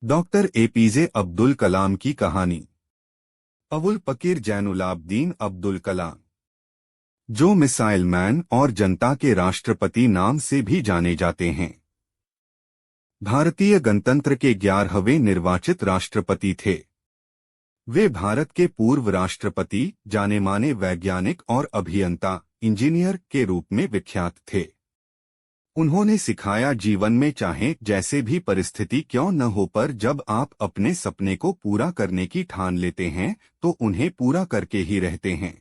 Doctor APJ Abdul Kalam की कहानी। अबुल पकीर जैनुलाब्दीन अब्दुल कलाम, जो मिसाइल मैन और जनता के राष्ट्रपति नाम से भी जाने जाते हैं, भारतीय गणतंत्र के 11वें निर्वाचित राष्ट्रपति थे। वे भारत के पूर्व राष्ट्रपति, जाने माने वैज्ञानिक और अभियंता, इंजीनियर के रूप में विख्यात थे। उन्होंने सिखाया, जीवन में चाहे जैसे भी परिस्थिति क्यों न हो, पर जब आप अपने सपने को पूरा करने की ठान लेते हैं तो उन्हें पूरा करके ही रहते हैं।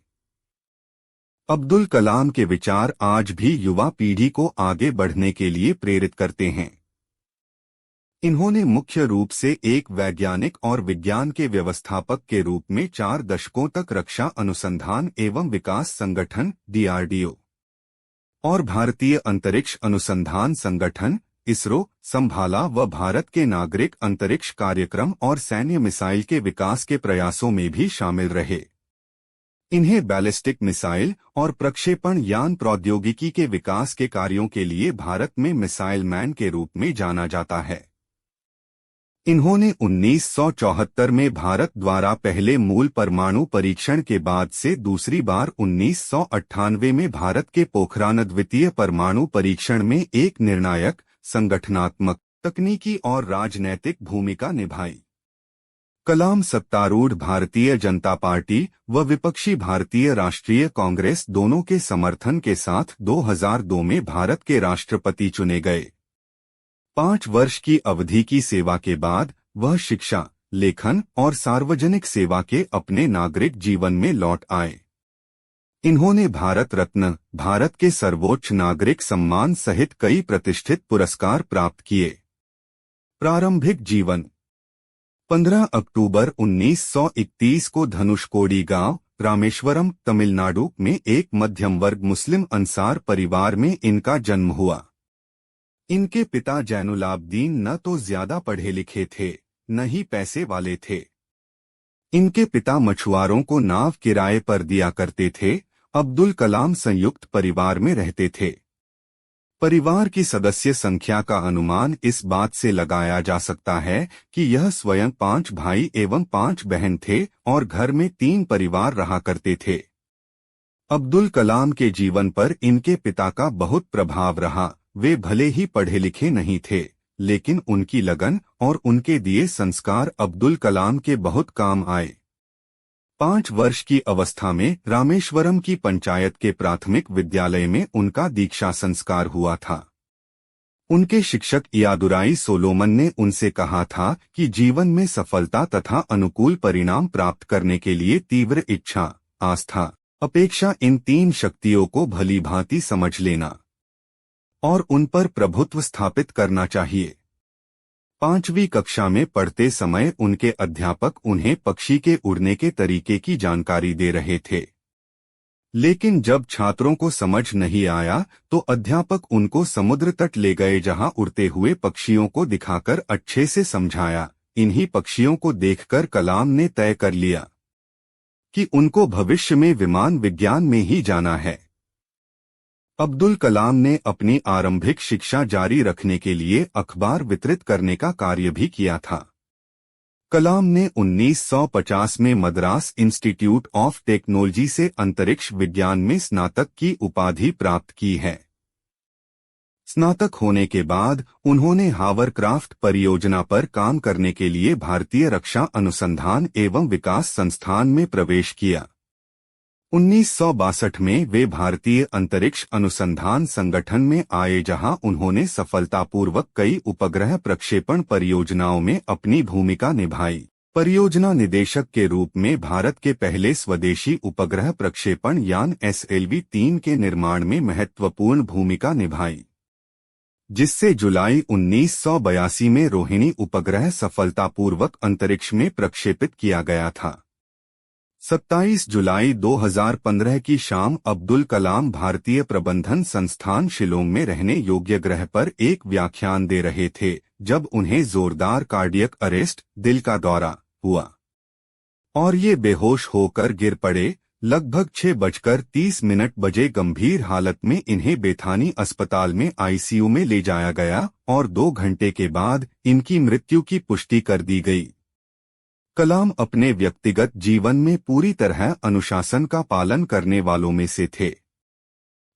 अब्दुल कलाम के विचार आज भी युवा पीढ़ी को आगे बढ़ने के लिए प्रेरित करते हैं। इन्होंने मुख्य रूप से एक वैज्ञानिक और विज्ञान के व्यवस्थापक के रूप में 4 दशकों तक रक्षा अनुसंधान एवं विकास संगठन DRDO और भारतीय अंतरिक्ष अनुसंधान संगठन इसरो संभाला व भारत के नागरिक अंतरिक्ष कार्यक्रम और सैन्य मिसाइल के विकास के प्रयासों में भी शामिल रहे। इन्हें बैलिस्टिक मिसाइल और प्रक्षेपण यान प्रौद्योगिकी के विकास के कार्यों के लिए भारत में मिसाइल मैन के रूप में जाना जाता है। इन्होंने 1974 में भारत द्वारा पहले मूल परमाणु परीक्षण के बाद से दूसरी बार 1998 में भारत के पोखरान द्वितीय परमाणु परीक्षण में एक निर्णायक, संगठनात्मक, तकनीकी और राजनैतिक भूमिका निभाई। कलाम सत्तारूढ़ भारतीय जनता पार्टी व विपक्षी भारतीय राष्ट्रीय कांग्रेस दोनों के समर्थन के साथ 2002 में भारत के राष्ट्रपति चुने गए। 5 वर्ष की अवधि की सेवा के बाद वह शिक्षा, लेखन और सार्वजनिक सेवा के अपने नागरिक जीवन में लौट आए। इन्होंने भारत रत्न, भारत के सर्वोच्च नागरिक सम्मान सहित कई प्रतिष्ठित पुरस्कार प्राप्त किए। प्रारंभिक जीवन: 15 अक्टूबर 1931 को धनुषकोडी गांव, रामेश्वरम, तमिलनाडु में एक मध्यम वर्ग मुस्लिम अंसार परिवार में इनका जन्म हुआ। इनके पिता जैनुलाब्दीन न तो ज्यादा पढ़े लिखे थे, न ही पैसे वाले थे। इनके पिता मछुआरों को नाव किराए पर दिया करते थे। अब्दुल कलाम संयुक्त परिवार में रहते थे। परिवार की सदस्य संख्या का अनुमान इस बात से लगाया जा सकता है कि यह स्वयं 5 भाई एवं 5 बहन थे और घर में 3 परिवार रहा करते थे। अब्दुल कलाम के जीवन पर इनके पिता का बहुत प्रभाव रहा। वे भले ही पढ़े लिखे नहीं थे, लेकिन उनकी लगन और उनके दिए संस्कार अब्दुल कलाम के बहुत काम आए। 5 वर्ष की अवस्था में रामेश्वरम की पंचायत के प्राथमिक विद्यालय में उनका दीक्षा संस्कार हुआ था। उनके शिक्षक इयादुराई सोलोमन ने उनसे कहा था कि जीवन में सफलता तथा अनुकूल परिणाम प्राप्त करने के लिए तीव्र इच्छा, आस्था, अपेक्षा, इन 3 शक्तियों को भली भांति समझ लेना और उन पर प्रभुत्व स्थापित करना चाहिए। 5वीं कक्षा में पढ़ते समय उनके अध्यापक उन्हें पक्षी के उड़ने के तरीके की जानकारी दे रहे थे, लेकिन जब छात्रों को समझ नहीं आया तो अध्यापक उनको समुद्र तट ले गए, जहां उड़ते हुए पक्षियों को दिखाकर अच्छे से समझाया। इन्हीं पक्षियों को देखकर कलाम ने तय कर लिया कि उनको भविष्य में विमान विज्ञान में ही जाना है। अब्दुल कलाम ने अपनी आरंभिक शिक्षा जारी रखने के लिए अखबार वितरित करने का कार्य भी किया था। कलाम ने 1950 में मद्रास इंस्टीट्यूट ऑफ टेक्नोलॉजी से अंतरिक्ष विज्ञान में स्नातक की उपाधि प्राप्त की है। स्नातक होने के बाद उन्होंने हावरक्राफ्ट परियोजना पर काम करने के लिए भारतीय रक्षा अनुसंधान एवं विकास संस्थान में प्रवेश किया। 1962 में वे भारतीय अंतरिक्ष अनुसंधान संगठन में आए, जहां उन्होंने सफलतापूर्वक कई उपग्रह प्रक्षेपण परियोजनाओं में अपनी भूमिका निभाई। परियोजना निदेशक के रूप में भारत के पहले स्वदेशी उपग्रह प्रक्षेपण यान SLV-3 के निर्माण में महत्वपूर्ण भूमिका निभाई, जिससे जुलाई 1982 में रोहिणी उपग्रह सफलतापूर्वक अंतरिक्ष में प्रक्षेपित किया गया था। 27 जुलाई 2015 की शाम अब्दुल कलाम भारतीय प्रबंधन संस्थान शिलोंग में रहने योग्य ग्रह पर एक व्याख्यान दे रहे थे, जब उन्हें जोरदार कार्डियक अरेस्ट, दिल का दौरा, हुआ और ये बेहोश होकर गिर पड़े। लगभग 6:30 बजे गंभीर हालत में इन्हें बेथानी अस्पताल में आईसीयू में ले जाया गया और 2 घंटे के बाद इनकी मृत्यु की पुष्टि कर दी गई। कलाम अपने व्यक्तिगत जीवन में पूरी तरह अनुशासन का पालन करने वालों में से थे।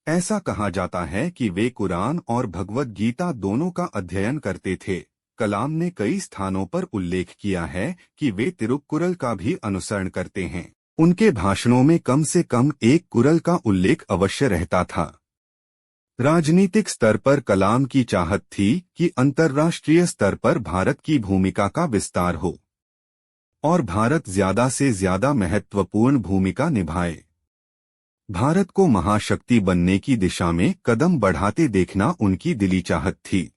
ऐसा कहा जाता है कि वे कुरान और भगवद गीता दोनों का अध्ययन करते थे। कलाम ने कई स्थानों पर उल्लेख किया है कि वे तिरुक्कुरल का भी अनुसरण करते हैं। उनके भाषणों में कम से कम एक कुरल का उल्लेख अवश्य रहता था। राजनीतिक स्तर पर कलाम की चाहत थी कि अंतर्राष्ट्रीय स्तर पर भारत की भूमिका का विस्तार हो और भारत ज्यादा से ज्यादा महत्वपूर्ण भूमिका निभाए। भारत को महाशक्ति बनने की दिशा में कदम बढ़ाते देखना उनकी दिली चाहत थी।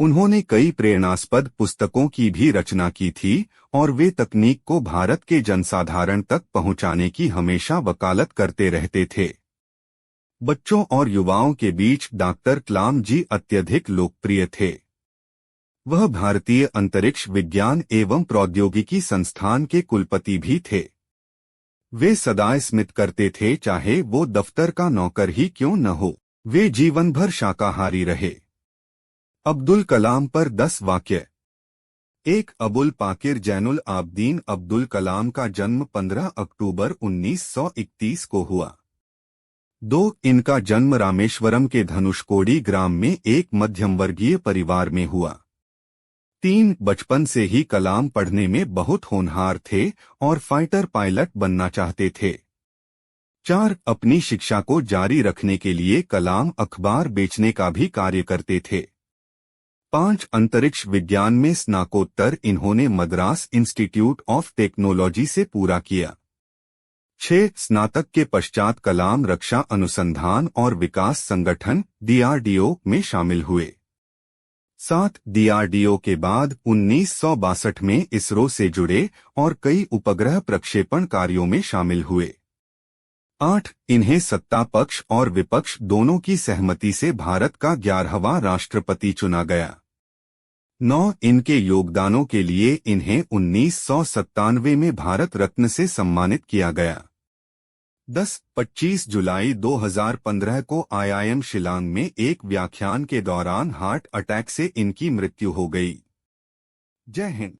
उन्होंने कई प्रेरणास्पद पुस्तकों की भी रचना की थी और वे तकनीक को भारत के जनसाधारण तक पहुंचाने की हमेशा वकालत करते रहते थे। बच्चों और युवाओं के बीच डॉक्टर कलाम जी अत्यधिक लोकप्रिय थे। वह भारतीय अंतरिक्ष विज्ञान एवं प्रौद्योगिकी संस्थान के कुलपति भी थे। वे सदा स्मित करते थे, चाहे वो दफ्तर का नौकर ही क्यों न हो। वे जीवन भर शाकाहारी रहे। अब्दुल कलाम पर 10 वाक्य। 1. अबुल पाकिर जैनुल आबदीन अब्दुल कलाम का जन्म 15 अक्टूबर 1931 को हुआ। 2. इनका जन्म रामेश्वरम के धनुषकोडी ग्राम में एक मध्यम वर्गीय परिवार में हुआ। 3. बचपन से ही कलाम पढ़ने में बहुत होनहार थे और फाइटर पायलट बनना चाहते थे। 4. अपनी शिक्षा को जारी रखने के लिए कलाम अखबार बेचने का भी कार्य करते थे। 5. अंतरिक्ष विज्ञान में स्नातकोत्तर इन्होंने मद्रास इंस्टीट्यूट ऑफ टेक्नोलॉजी से पूरा किया। 6. स्नातक के पश्चात कलाम रक्षा अनुसंधान और विकास संगठन DRDO में शामिल हुए। 7. DRDO के बाद 1962 में इसरो से जुड़े और कई उपग्रह प्रक्षेपण कार्यों में शामिल हुए। 8. इन्हें सत्ता पक्ष और विपक्ष दोनों की सहमति से भारत का 11वां राष्ट्रपति चुना गया। 9. इनके योगदानों के लिए इन्हें 1997 में भारत रत्न से सम्मानित किया गया। 10. 25 जुलाई 2015 को IIM शिलांग में एक व्याख्यान के दौरान हार्ट अटैक से इनकी मृत्यु हो गई। जय हिंद।